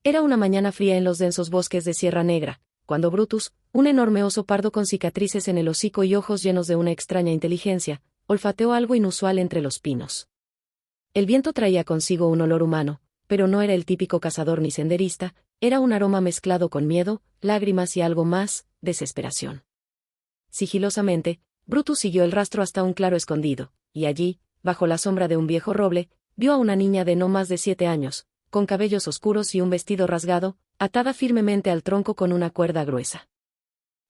Era una mañana fría en los densos bosques de Sierra Negra, cuando Brutus, un enorme oso pardo con cicatrices en el hocico y ojos llenos de una extraña inteligencia, olfateó algo inusual entre los pinos. El viento traía consigo un olor humano, pero no era el típico cazador ni senderista, era un aroma mezclado con miedo, lágrimas y algo más, desesperación. Sigilosamente, Brutus siguió el rastro hasta un claro escondido, y allí, bajo la sombra de un viejo roble, vio a una niña de no más de 7 años, con cabellos oscuros y un vestido rasgado, atada firmemente al tronco con una cuerda gruesa.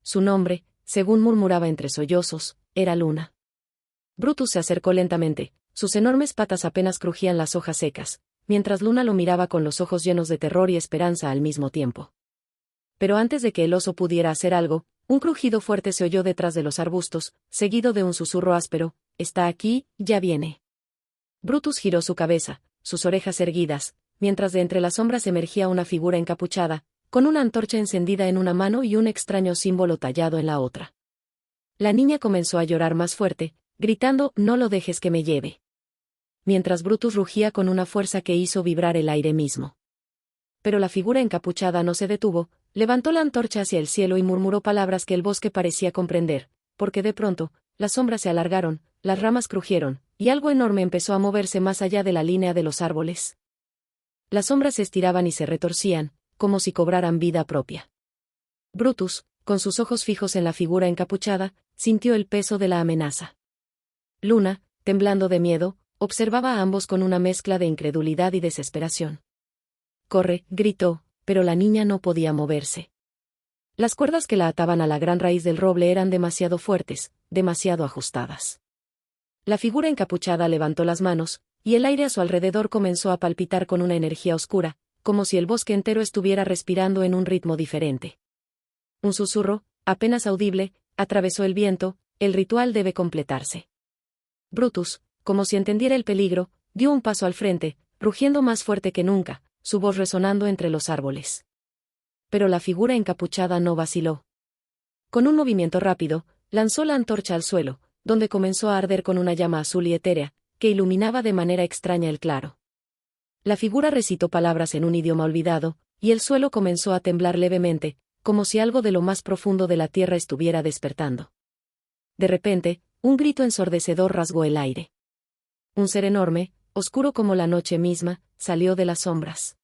Su nombre, según murmuraba entre sollozos, era Luna. Brutus se acercó lentamente, sus enormes patas apenas crujían las hojas secas, mientras Luna lo miraba con los ojos llenos de terror y esperanza al mismo tiempo. Pero antes de que el oso pudiera hacer algo, un crujido fuerte se oyó detrás de los arbustos, seguido de un susurro áspero: «Está aquí, ya viene». Brutus giró su cabeza, sus orejas erguidas, mientras de entre las sombras emergía una figura encapuchada, con una antorcha encendida en una mano y un extraño símbolo tallado en la otra. La niña comenzó a llorar más fuerte, gritando: «No lo dejes que me lleve». Mientras Brutus rugía con una fuerza que hizo vibrar el aire mismo. Pero la figura encapuchada no se detuvo, levantó la antorcha hacia el cielo y murmuró palabras que el bosque parecía comprender, porque de pronto, las sombras se alargaron, las ramas crujieron, y algo enorme empezó a moverse más allá de la línea de los árboles. Las sombras se estiraban y se retorcían, como si cobraran vida propia. Brutus, con sus ojos fijos en la figura encapuchada, sintió el peso de la amenaza. Luna, temblando de miedo, observaba a ambos con una mezcla de incredulidad y desesperación. «Corre», gritó, pero la niña no podía moverse. Las cuerdas que la ataban a la gran raíz del roble eran demasiado fuertes, demasiado ajustadas. La figura encapuchada levantó las manos, y el aire a su alrededor comenzó a palpitar con una energía oscura, como si el bosque entero estuviera respirando en un ritmo diferente. Un susurro, apenas audible, atravesó el viento: «El ritual debe completarse». Brutus, como si entendiera el peligro, dio un paso al frente, rugiendo más fuerte que nunca, su voz resonando entre los árboles. Pero la figura encapuchada no vaciló. Con un movimiento rápido, lanzó la antorcha al suelo, donde comenzó a arder con una llama azul y etérea, que iluminaba de manera extraña el claro. La figura recitó palabras en un idioma olvidado, y el suelo comenzó a temblar levemente, como si algo de lo más profundo de la tierra estuviera despertando. De repente, un grito ensordecedor rasgó el aire. Un ser enorme, oscuro como la noche misma, salió de las sombras.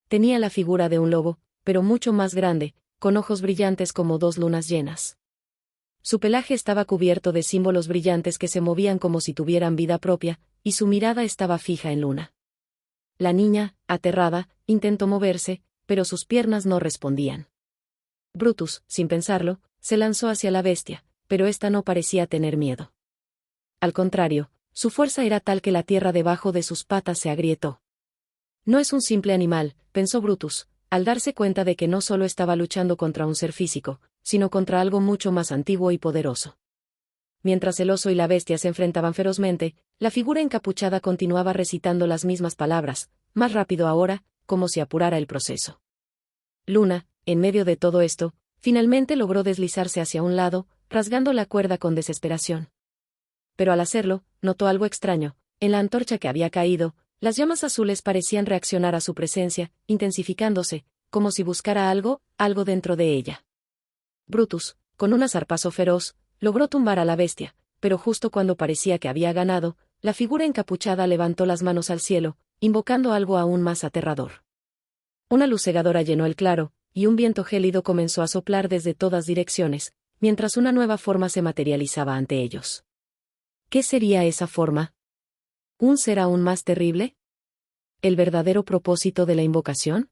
Tenía la figura de un lobo, pero mucho más grande, con ojos brillantes como 2 lunas llenas. Su pelaje estaba cubierto de símbolos brillantes que se movían como si tuvieran vida propia, y su mirada estaba fija en Luna. La niña, aterrada, intentó moverse, pero sus piernas no respondían. Brutus, sin pensarlo, se lanzó hacia la bestia, pero ésta no parecía tener miedo. Al contrario, su fuerza era tal que la tierra debajo de sus patas se agrietó. «No es un simple animal», pensó Brutus, al darse cuenta de que no solo estaba luchando contra un ser físico, sino contra algo mucho más antiguo y poderoso. Mientras el oso y la bestia se enfrentaban ferozmente, la figura encapuchada continuaba recitando las mismas palabras, más rápido ahora, como si apurara el proceso. Luna, en medio de todo esto, finalmente logró deslizarse hacia un lado, rasgando la cuerda con desesperación. Pero al hacerlo, notó algo extraño: en la antorcha que había caído, las llamas azules parecían reaccionar a su presencia, intensificándose, como si buscara algo dentro de ella. Brutus, con un zarpazo feroz, logró tumbar a la bestia, pero justo cuando parecía que había ganado, la figura encapuchada levantó las manos al cielo, invocando algo aún más aterrador. Una luz cegadora llenó el claro, y un viento gélido comenzó a soplar desde todas direcciones, mientras una nueva forma se materializaba ante ellos. ¿Qué sería esa forma? ¿Un ser aún más terrible? ¿El verdadero propósito de la invocación?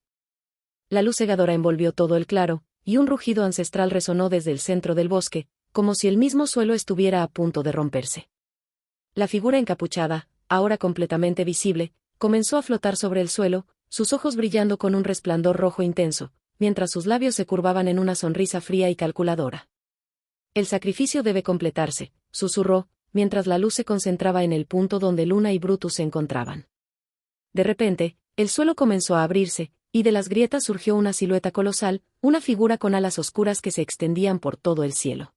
La luz cegadora envolvió todo el claro, y un rugido ancestral resonó desde el centro del bosque, como si el mismo suelo estuviera a punto de romperse. La figura encapuchada, ahora completamente visible, comenzó a flotar sobre el suelo, sus ojos brillando con un resplandor rojo intenso, mientras sus labios se curvaban en una sonrisa fría y calculadora. «El sacrificio debe completarse», susurró, mientras la luz se concentraba en el punto donde Luna y Brutus se encontraban. De repente, el suelo comenzó a abrirse, y de las grietas surgió una silueta colosal, una figura con alas oscuras que se extendían por todo el cielo.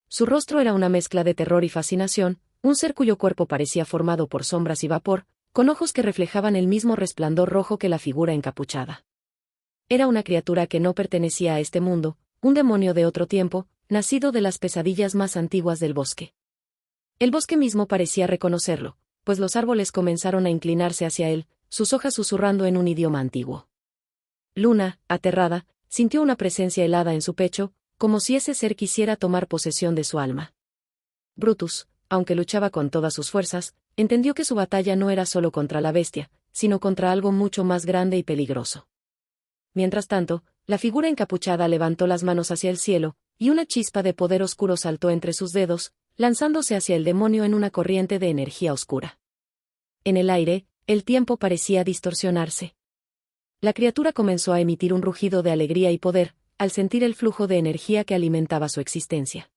Su rostro era una mezcla de terror y fascinación, un ser cuyo cuerpo parecía formado por sombras y vapor, con ojos que reflejaban el mismo resplandor rojo que la figura encapuchada. Era una criatura que no pertenecía a este mundo, un demonio de otro tiempo, nacido de las pesadillas más antiguas del bosque. El bosque mismo parecía reconocerlo, pues los árboles comenzaron a inclinarse hacia él, sus hojas susurrando en un idioma antiguo. Luna, aterrada, sintió una presencia helada en su pecho, como si ese ser quisiera tomar posesión de su alma. Brutus, aunque luchaba con todas sus fuerzas, entendió que su batalla no era solo contra la bestia, sino contra algo mucho más grande y peligroso. Mientras tanto, la figura encapuchada levantó las manos hacia el cielo, y una chispa de poder oscuro saltó entre sus dedos, lanzándose hacia el demonio en una corriente de energía oscura. En el aire, el tiempo parecía distorsionarse. La criatura comenzó a emitir un rugido de alegría y poder, al sentir el flujo de energía que alimentaba su existencia.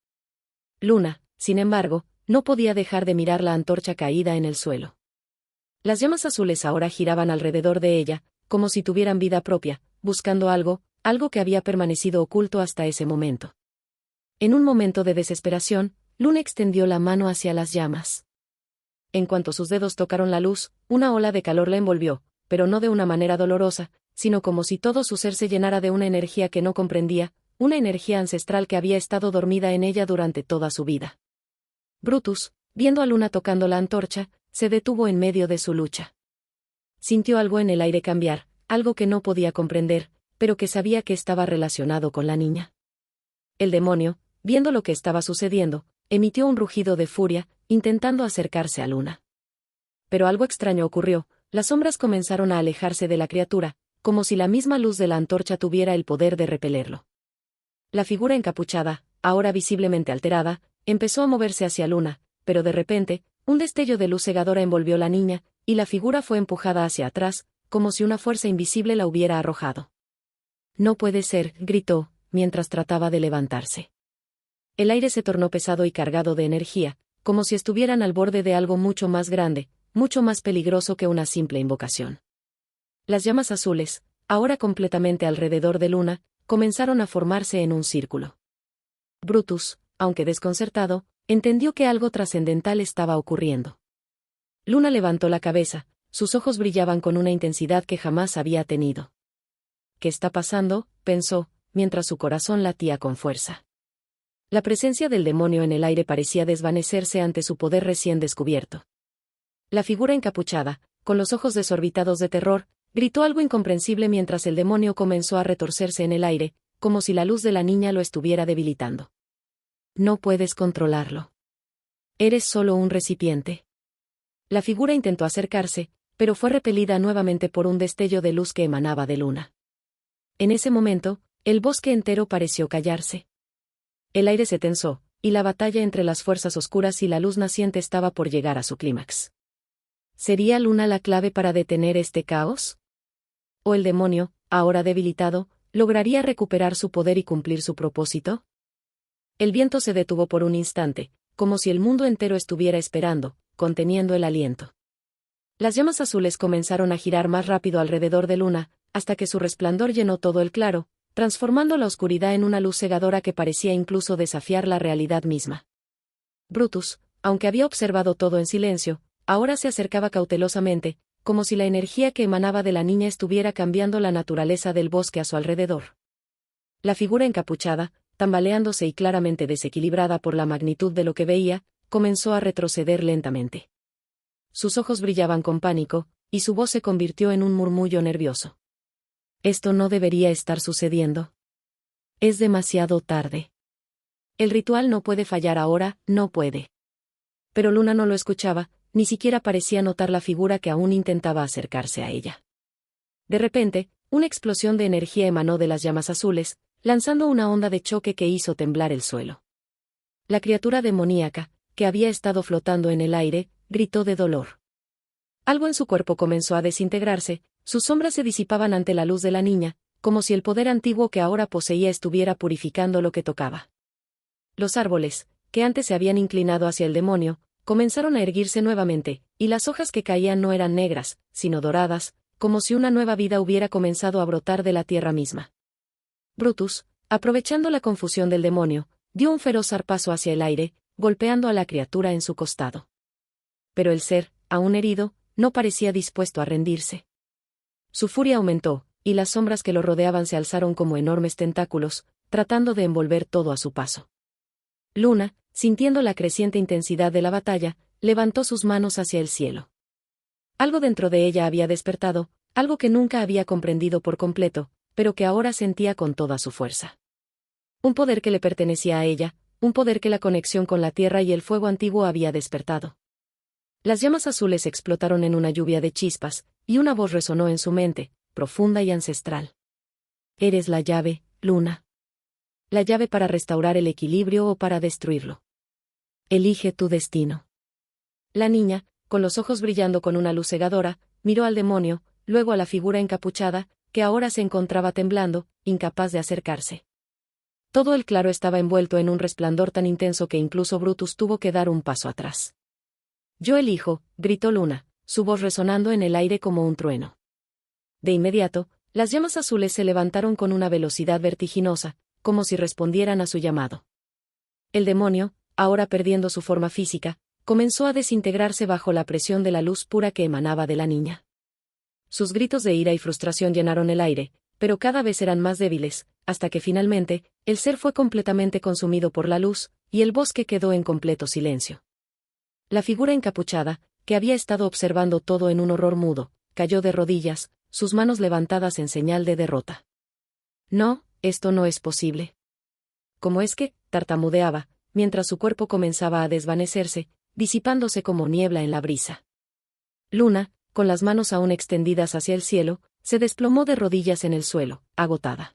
Luna, sin embargo, no podía dejar de mirar la antorcha caída en el suelo. Las llamas azules ahora giraban alrededor de ella, como si tuvieran vida propia, buscando algo que había permanecido oculto hasta ese momento. En un momento de desesperación, Luna extendió la mano hacia las llamas. En cuanto sus dedos tocaron la luz, una ola de calor la envolvió, pero no de una manera dolorosa, sino como si todo su ser se llenara de una energía que no comprendía, una energía ancestral que había estado dormida en ella durante toda su vida. Brutus, viendo a Luna tocando la antorcha, se detuvo en medio de su lucha. Sintió algo en el aire cambiar, algo que no podía comprender, pero que sabía que estaba relacionado con la niña. El demonio, viendo lo que estaba sucediendo, emitió un rugido de furia, intentando acercarse a Luna. Pero algo extraño ocurrió, las sombras comenzaron a alejarse de la criatura, como si la misma luz de la antorcha tuviera el poder de repelerlo. La figura encapuchada, ahora visiblemente alterada, empezó a moverse hacia Luna, pero de repente, un destello de luz cegadora envolvió a la niña, y la figura fue empujada hacia atrás, como si una fuerza invisible la hubiera arrojado. «No puede ser», gritó, mientras trataba de levantarse. El aire se tornó pesado y cargado de energía, como si estuvieran al borde de algo mucho más grande, mucho más peligroso que una simple invocación. Las llamas azules, ahora completamente alrededor de Luna, comenzaron a formarse en un círculo. Brutus, aunque desconcertado, entendió que algo trascendental estaba ocurriendo. Luna levantó la cabeza, sus ojos brillaban con una intensidad que jamás había tenido. «¿Qué está pasando?», pensó, mientras su corazón latía con fuerza. La presencia del demonio en el aire parecía desvanecerse ante su poder recién descubierto. La figura encapuchada, con los ojos desorbitados de terror, gritó algo incomprensible mientras el demonio comenzó a retorcerse en el aire, como si la luz de la niña lo estuviera debilitando. «No puedes controlarlo. Eres solo un recipiente». La figura intentó acercarse, pero fue repelida nuevamente por un destello de luz que emanaba de Luna. En ese momento, el bosque entero pareció callarse. El aire se tensó, y la batalla entre las fuerzas oscuras y la luz naciente estaba por llegar a su clímax. ¿Sería Luna la clave para detener este caos? ¿O el demonio, ahora debilitado, lograría recuperar su poder y cumplir su propósito? El viento se detuvo por un instante, como si el mundo entero estuviera esperando, conteniendo el aliento. Las llamas azules comenzaron a girar más rápido alrededor de Luna, hasta que su resplandor llenó todo el claro, transformando la oscuridad en una luz cegadora que parecía incluso desafiar la realidad misma. Brutus, aunque había observado todo en silencio, ahora se acercaba cautelosamente, como si la energía que emanaba de la niña estuviera cambiando la naturaleza del bosque a su alrededor. La figura encapuchada, tambaleándose y claramente desequilibrada por la magnitud de lo que veía, comenzó a retroceder lentamente. Sus ojos brillaban con pánico, y su voz se convirtió en un murmullo nervioso. «Esto no debería estar sucediendo. Es demasiado tarde. El ritual no puede fallar ahora, no puede». Pero Luna no lo escuchaba, ni siquiera parecía notar la figura que aún intentaba acercarse a ella. De repente, una explosión de energía emanó de las llamas azules, lanzando una onda de choque que hizo temblar el suelo. La criatura demoníaca, que había estado flotando en el aire, gritó de dolor. Algo en su cuerpo comenzó a desintegrarse, sus sombras se disipaban ante la luz de la niña, como si el poder antiguo que ahora poseía estuviera purificando lo que tocaba. Los árboles, que antes se habían inclinado hacia el demonio, comenzaron a erguirse nuevamente, y las hojas que caían no eran negras, sino doradas, como si una nueva vida hubiera comenzado a brotar de la tierra misma. Brutus, aprovechando la confusión del demonio, dio un feroz zarpazo hacia el aire, golpeando a la criatura en su costado. Pero el ser, aún herido, no parecía dispuesto a rendirse. Su furia aumentó, y las sombras que lo rodeaban se alzaron como enormes tentáculos, tratando de envolver todo a su paso. Luna, sintiendo la creciente intensidad de la batalla, levantó sus manos hacia el cielo. Algo dentro de ella había despertado, algo que nunca había comprendido por completo, pero que ahora sentía con toda su fuerza. Un poder que le pertenecía a ella, un poder que la conexión con la tierra y el fuego antiguo había despertado. Las llamas azules explotaron en una lluvia de chispas, y una voz resonó en su mente, profunda y ancestral. Eres la llave, Luna. La llave para restaurar el equilibrio o para destruirlo. Elige tu destino. La niña, con los ojos brillando con una luz cegadora, miró al demonio, luego a la figura encapuchada, que ahora se encontraba temblando, incapaz de acercarse. Todo el claro estaba envuelto en un resplandor tan intenso que incluso Brutus tuvo que dar un paso atrás. Yo elijo, gritó Luna, su voz resonando en el aire como un trueno. De inmediato, las llamas azules se levantaron con una velocidad vertiginosa, como si respondieran a su llamado. El demonio, ahora perdiendo su forma física, comenzó a desintegrarse bajo la presión de la luz pura que emanaba de la niña. Sus gritos de ira y frustración llenaron el aire, pero cada vez eran más débiles, hasta que finalmente, el ser fue completamente consumido por la luz, y el bosque quedó en completo silencio. La figura encapuchada, que había estado observando todo en un horror mudo, cayó de rodillas, sus manos levantadas en señal de derrota. No, esto no es posible. ¿Cómo es que? Tartamudeaba, mientras su cuerpo comenzaba a desvanecerse, disipándose como niebla en la brisa. Luna, con las manos aún extendidas hacia el cielo, se desplomó de rodillas en el suelo, agotada.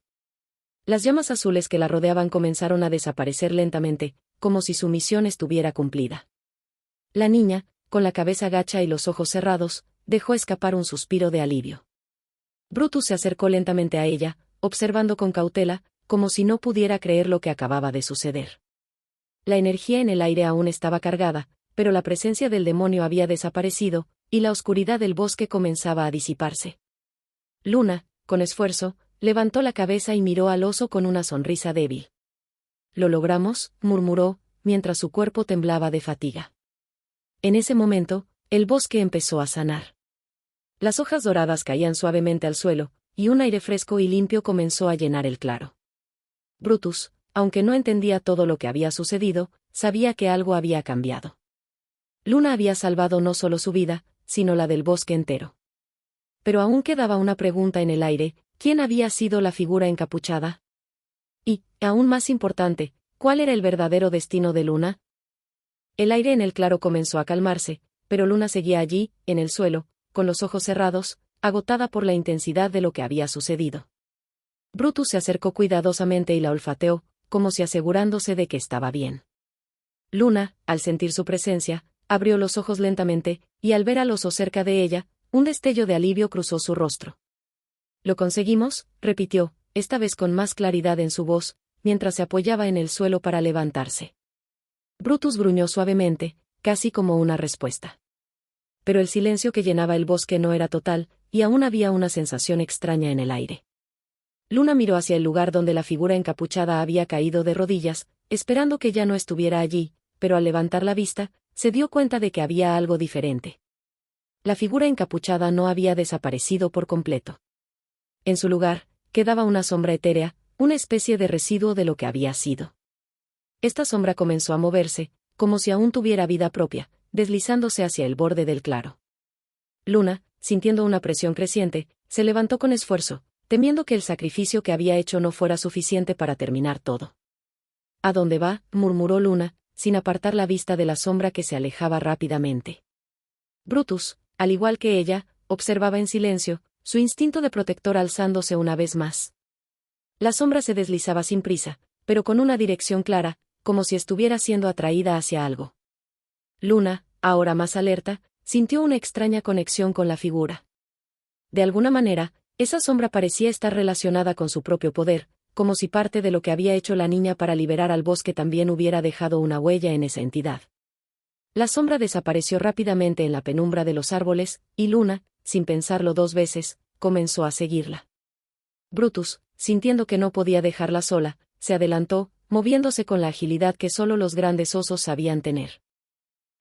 Las llamas azules que la rodeaban comenzaron a desaparecer lentamente, como si su misión estuviera cumplida. La niña, con la cabeza gacha y los ojos cerrados, dejó escapar un suspiro de alivio. Brutus se acercó lentamente a ella, observando con cautela, como si no pudiera creer lo que acababa de suceder. La energía en el aire aún estaba cargada, pero la presencia del demonio había desaparecido, y la oscuridad del bosque comenzaba a disiparse. Luna, con esfuerzo, levantó la cabeza y miró al oso con una sonrisa débil. «Lo logramos», murmuró, mientras su cuerpo temblaba de fatiga. En ese momento, el bosque empezó a sanar. Las hojas doradas caían suavemente al suelo, y un aire fresco y limpio comenzó a llenar el claro. Brutus, aunque no entendía todo lo que había sucedido, sabía que algo había cambiado. Luna había salvado no solo su vida, sino la del bosque entero. Pero aún quedaba una pregunta en el aire: ¿quién había sido la figura encapuchada? Y, aún más importante, ¿cuál era el verdadero destino de Luna? El aire en el claro comenzó a calmarse, pero Luna seguía allí, en el suelo, con los ojos cerrados, agotada por la intensidad de lo que había sucedido. Brutus se acercó cuidadosamente y la olfateó, como si asegurándose de que estaba bien. Luna, al sentir su presencia, abrió los ojos lentamente, y al ver al oso cerca de ella, un destello de alivio cruzó su rostro. «¿Lo conseguimos?», repitió, esta vez con más claridad en su voz, mientras se apoyaba en el suelo para levantarse. Brutus gruñó suavemente, casi como una respuesta. Pero el silencio que llenaba el bosque no era total, y aún había una sensación extraña en el aire. Luna miró hacia el lugar donde la figura encapuchada había caído de rodillas, esperando que ya no estuviera allí, pero al levantar la vista, se dio cuenta de que había algo diferente. La figura encapuchada no había desaparecido por completo. En su lugar, quedaba una sombra etérea, una especie de residuo de lo que había sido. Esta sombra comenzó a moverse, como si aún tuviera vida propia, deslizándose hacia el borde del claro. Luna, sintiendo una presión creciente, se levantó con esfuerzo, temiendo que el sacrificio que había hecho no fuera suficiente para terminar todo. «¿A dónde va?», murmuró Luna, sin apartar la vista de la sombra que se alejaba rápidamente. Brutus, al igual que ella, observaba en silencio, su instinto de protector alzándose una vez más. La sombra se deslizaba sin prisa, pero con una dirección clara, como si estuviera siendo atraída hacia algo. Luna, ahora más alerta, sintió una extraña conexión con la figura. De alguna manera, esa sombra parecía estar relacionada con su propio poder, como si parte de lo que había hecho la niña para liberar al bosque también hubiera dejado una huella en esa entidad. La sombra desapareció rápidamente en la penumbra de los árboles, y Luna, sin pensarlo dos veces, comenzó a seguirla. Brutus, sintiendo que no podía dejarla sola, se adelantó, moviéndose con la agilidad que solo los grandes osos sabían tener.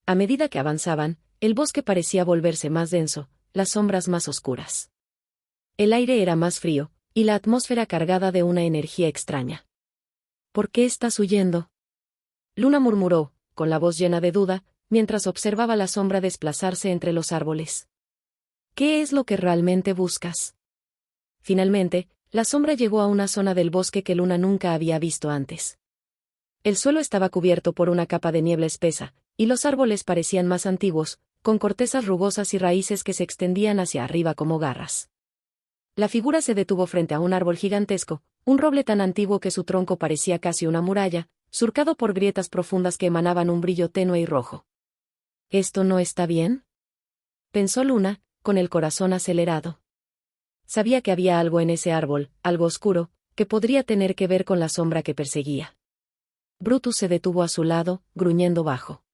A medida que avanzaban, el bosque parecía volverse más denso, las sombras más oscuras. El aire era más frío, y la atmósfera cargada de una energía extraña. ¿Por qué estás huyendo? Luna murmuró, con la voz llena de duda, mientras observaba la sombra desplazarse entre los árboles. ¿Qué es lo que realmente buscas? Finalmente, la sombra llegó a una zona del bosque que Luna nunca había visto antes. El suelo estaba cubierto por una capa de niebla espesa, y los árboles parecían más antiguos, con cortezas rugosas y raíces que se extendían hacia arriba como garras. La figura se detuvo frente a un árbol gigantesco, un roble tan antiguo que su tronco parecía casi una muralla, surcado por grietas profundas que emanaban un brillo tenue y rojo. ¿Esto no está bien?, pensó Luna, con el corazón acelerado. Sabía que había algo en ese árbol, algo oscuro, que podría tener que ver con la sombra que perseguía. Brutus se detuvo a su lado, gruñendo bajo.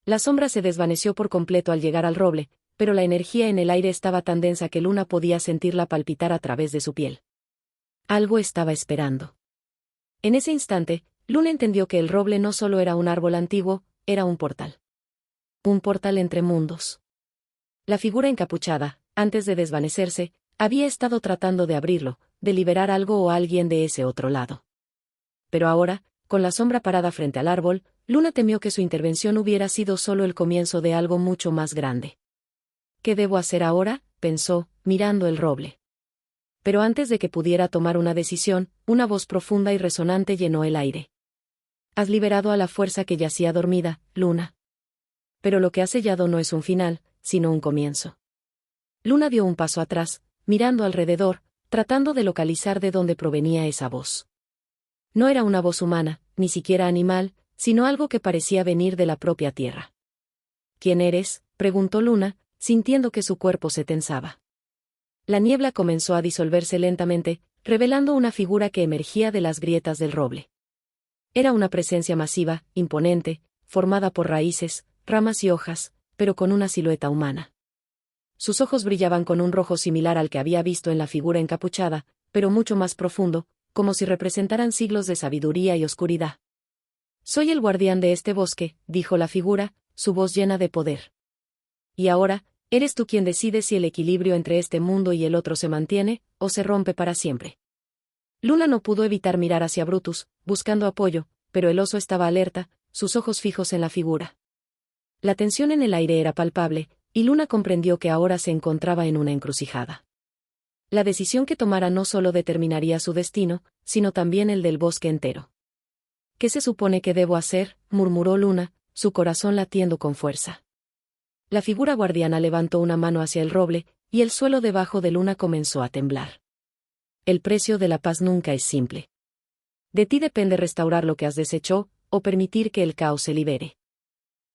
La sombra se desvaneció por completo al llegar al roble, pero la energía en el aire estaba tan densa que Luna podía sentirla palpitar a través de su piel. Algo estaba esperando. En ese instante, Luna entendió que el roble no solo era un árbol antiguo, era un portal. Un portal entre mundos. La figura encapuchada, antes de desvanecerse, había estado tratando de abrirlo, de liberar algo o alguien de ese otro lado. Pero ahora, con la sombra parada frente al árbol, Luna temió que su intervención hubiera sido solo el comienzo de algo mucho más grande. ¿Qué debo hacer ahora?, pensó, mirando el roble. Pero antes de que pudiera tomar una decisión, una voz profunda y resonante llenó el aire. Has liberado a la fuerza que yacía dormida, Luna. Pero lo que has sellado no es un final, sino un comienzo. Luna dio un paso atrás, mirando alrededor, tratando de localizar de dónde provenía esa voz. No era una voz humana, ni siquiera animal, sino algo que parecía venir de la propia tierra. ¿Quién eres?, preguntó Luna, sintiendo que su cuerpo se tensaba. La niebla comenzó a disolverse lentamente, revelando una figura que emergía de las grietas del roble. Era una presencia masiva, imponente, formada por raíces, ramas y hojas, pero con una silueta humana. Sus ojos brillaban con un rojo similar al que había visto en la figura encapuchada, pero mucho más profundo, como si representaran siglos de sabiduría y oscuridad. Soy el guardián de este bosque, dijo la figura, su voz llena de poder. Y ahora, eres tú quien decide si el equilibrio entre este mundo y el otro se mantiene, o se rompe para siempre. Luna no pudo evitar mirar hacia Brutus, buscando apoyo, pero el oso estaba alerta, sus ojos fijos en la figura. La tensión en el aire era palpable, y Luna comprendió que ahora se encontraba en una encrucijada. La decisión que tomara no solo determinaría su destino, sino también el del bosque entero. ¿Qué se supone que debo hacer?, murmuró Luna, su corazón latiendo con fuerza. La figura guardiana levantó una mano hacia el roble, y el suelo debajo de Luna comenzó a temblar. El precio de la paz nunca es simple. De ti depende restaurar lo que has deshecho, o permitir que el caos se libere.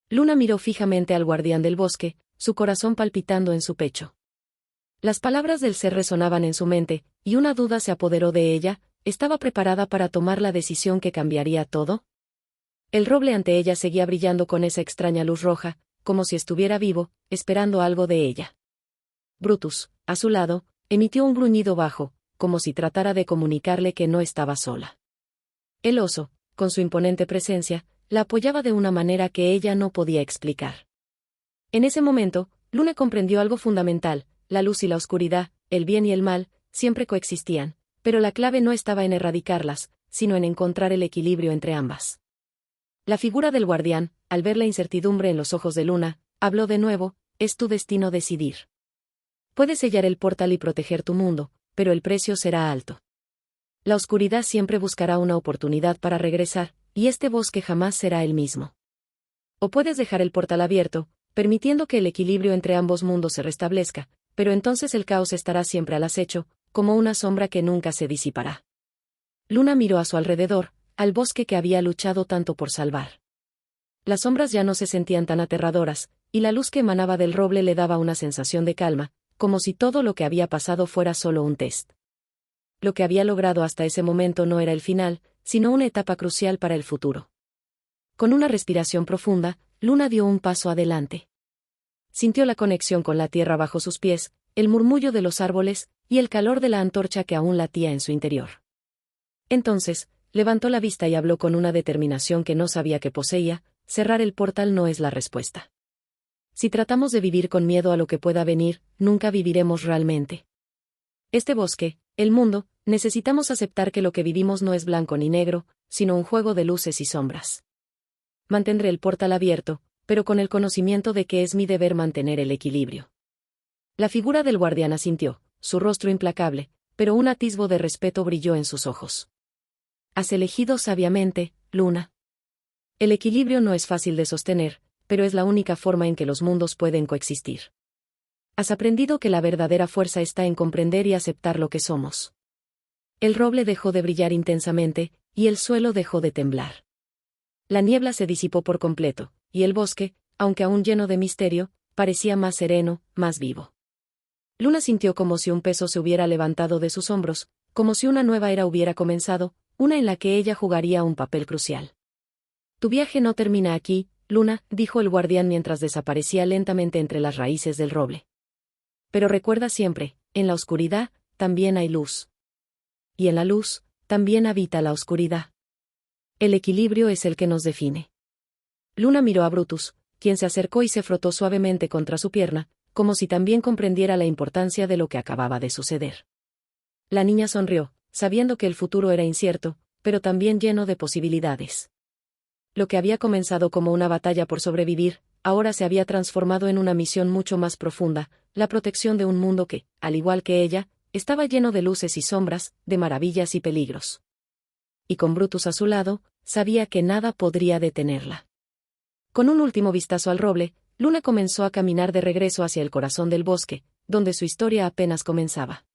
Luna miró fijamente al guardián del bosque, su corazón palpitando en su pecho. Las palabras del ser resonaban en su mente, y una duda se apoderó de ella. ¿Estaba preparada para tomar la decisión que cambiaría todo? El roble ante ella seguía brillando con esa extraña luz roja, como si estuviera vivo, esperando algo de ella. Brutus, a su lado, emitió un gruñido bajo, como si tratara de comunicarle que no estaba sola. El oso, con su imponente presencia, la apoyaba de una manera que ella no podía explicar. En ese momento, Luna comprendió algo fundamental: la luz y la oscuridad, el bien y el mal, siempre coexistían, pero la clave no estaba en erradicarlas, sino en encontrar el equilibrio entre ambas. La figura del guardián, al ver la incertidumbre en los ojos de Luna, habló de nuevo: es tu destino decidir. Puedes sellar el portal y proteger tu mundo, pero el precio será alto. La oscuridad siempre buscará una oportunidad para regresar, y este bosque jamás será el mismo. O puedes dejar el portal abierto, permitiendo que el equilibrio entre ambos mundos se restablezca, pero entonces el caos estará siempre al acecho, como una sombra que nunca se disipará. Luna miró a su alrededor, al bosque que había luchado tanto por salvar. Las sombras ya no se sentían tan aterradoras, y la luz que emanaba del roble le daba una sensación de calma, como si todo lo que había pasado fuera solo un test. Lo que había logrado hasta ese momento no era el final, sino una etapa crucial para el futuro. Con una respiración profunda, Luna dio un paso adelante. Sintió la conexión con la tierra bajo sus pies, el murmullo de los árboles, y el calor de la antorcha que aún latía en su interior. Entonces, levantó la vista y habló con una determinación que no sabía que poseía: cerrar el portal no es la respuesta. Si tratamos de vivir con miedo a lo que pueda venir, nunca viviremos realmente. Este bosque, el mundo, necesitamos aceptar que lo que vivimos no es blanco ni negro, sino un juego de luces y sombras. Mantendré el portal abierto, pero con el conocimiento de que es mi deber mantener el equilibrio. La figura del guardián asintió, su rostro implacable, pero un atisbo de respeto brilló en sus ojos. Has elegido sabiamente, Luna. El equilibrio no es fácil de sostener, pero es la única forma en que los mundos pueden coexistir. Has aprendido que la verdadera fuerza está en comprender y aceptar lo que somos. El roble dejó de brillar intensamente, y el suelo dejó de temblar. La niebla se disipó por completo, y el bosque, aunque aún lleno de misterio, parecía más sereno, más vivo. Luna sintió como si un peso se hubiera levantado de sus hombros, como si una nueva era hubiera comenzado, una en la que ella jugaría un papel crucial. Tu viaje no termina aquí, Luna, dijo el guardián mientras desaparecía lentamente entre las raíces del roble. Pero recuerda siempre, en la oscuridad, también hay luz. Y en la luz, también habita la oscuridad. El equilibrio es el que nos define. Luna miró a Brutus, quien se acercó y se frotó suavemente contra su pierna, como si también comprendiera la importancia de lo que acababa de suceder. La niña sonrió, sabiendo que el futuro era incierto, pero también lleno de posibilidades. Lo que había comenzado como una batalla por sobrevivir, ahora se había transformado en una misión mucho más profunda, la protección de un mundo que, al igual que ella, estaba lleno de luces y sombras, de maravillas y peligros. Y con Brutus a su lado, sabía que nada podría detenerla. Con un último vistazo al roble, Luna comenzó a caminar de regreso hacia el corazón del bosque, donde su historia apenas comenzaba.